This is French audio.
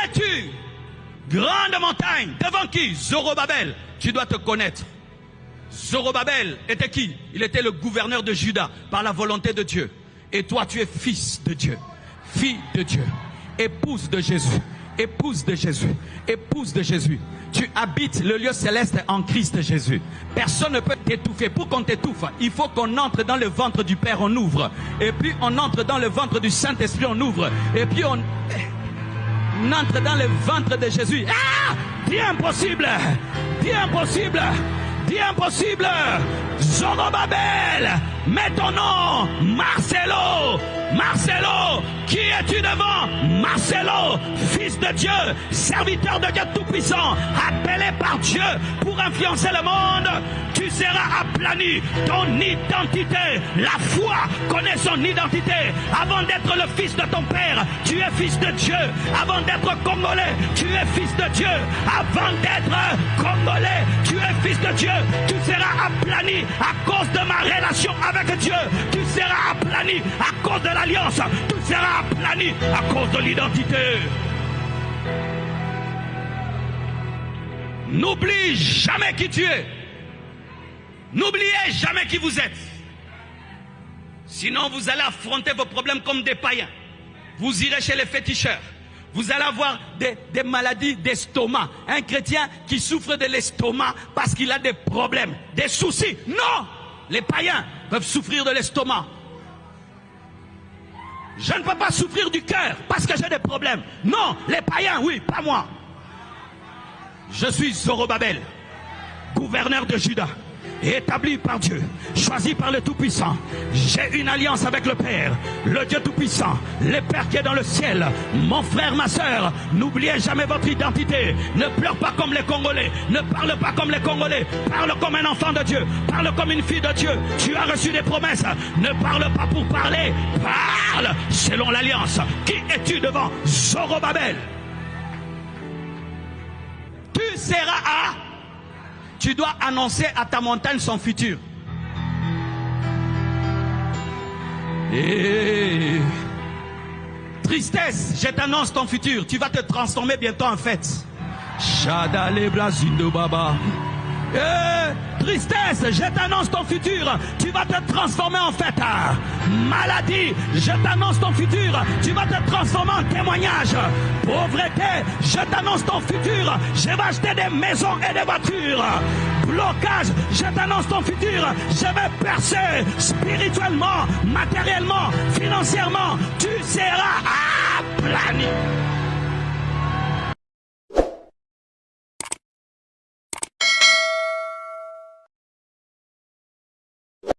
es-tu? Grande montagne. Devant qui? Zorobabel. Tu dois te connaître. Zorobabel était qui? Il était le gouverneur de Juda par la volonté de Dieu. Et toi, tu es fils de Dieu, fille de Dieu, épouse de Jésus, épouse de Jésus, épouse de Jésus. Tu habites le lieu céleste en Christ Jésus. Personne ne peut t'étouffer. Pour qu'on t'étouffe, il faut qu'on entre dans le ventre du Père, on ouvre. Et puis on entre dans le ventre du Saint-Esprit, on ouvre. Et puis on entre dans le ventre de Jésus. Ah! Dis impossible! Dis impossible! Dis impossible! Zorobabel! Mets ton nom! Marcelo! Marcelo! Qui es-tu devant? Marcelo, fils de Dieu, serviteur de Dieu Tout-Puissant, appelé par Dieu pour influencer le monde. Tu seras aplani. Ton identité, la foi connaît son identité. Avant d'être le fils de ton père, tu es fils de Dieu. Avant d'être congolais, tu es fils de Dieu. Avant d'être congolais, tu es fils de Dieu. Tu seras aplani à cause de ma relation avec Dieu. Tu seras aplani à cause de l'alliance. Tu seras aplani à cause de l'identité. N'oublie jamais qui tu es. N'oubliez jamais qui vous êtes. Sinon vous allez affronter vos problèmes comme des païens. Vous irez chez les féticheurs. Vous allez avoir des maladies d'estomac. Un chrétien qui souffre de l'estomac parce qu'il a des problèmes, des soucis. Non! Les païens peuvent souffrir de l'estomac. Je ne peux pas souffrir du cœur parce que j'ai des problèmes. Non, les païens, oui, pas moi. Je suis Zorobabel, gouverneur de Juda, établi par Dieu, choisi par le Tout-Puissant. J'ai une alliance avec le Père, le Dieu Tout-Puissant, le Père qui est dans le ciel. Mon frère, ma soeur, n'oubliez jamais votre identité. Ne pleure pas comme les Congolais, ne parle pas comme les Congolais. Parle comme un enfant de Dieu, parle comme une fille de Dieu. Tu as reçu des promesses, ne parle pas pour parler, parle selon l'alliance. Qui es-tu devant? Zorobabel. Tu seras à... Tu dois annoncer à ta montagne son futur. Et tristesse, je t'annonce ton futur. Tu vas te transformer bientôt en fête. Shadale Blasindo Baba. Tristesse, je t'annonce ton futur. Tu vas te transformer en fête. Maladie, je t'annonce ton futur. Tu vas te transformer en témoignage. Pauvreté, je t'annonce ton futur. Je vais acheter des maisons et des voitures. Blocage, je t'annonce ton futur. Je vais percer spirituellement, matériellement, financièrement. Tu seras aplani.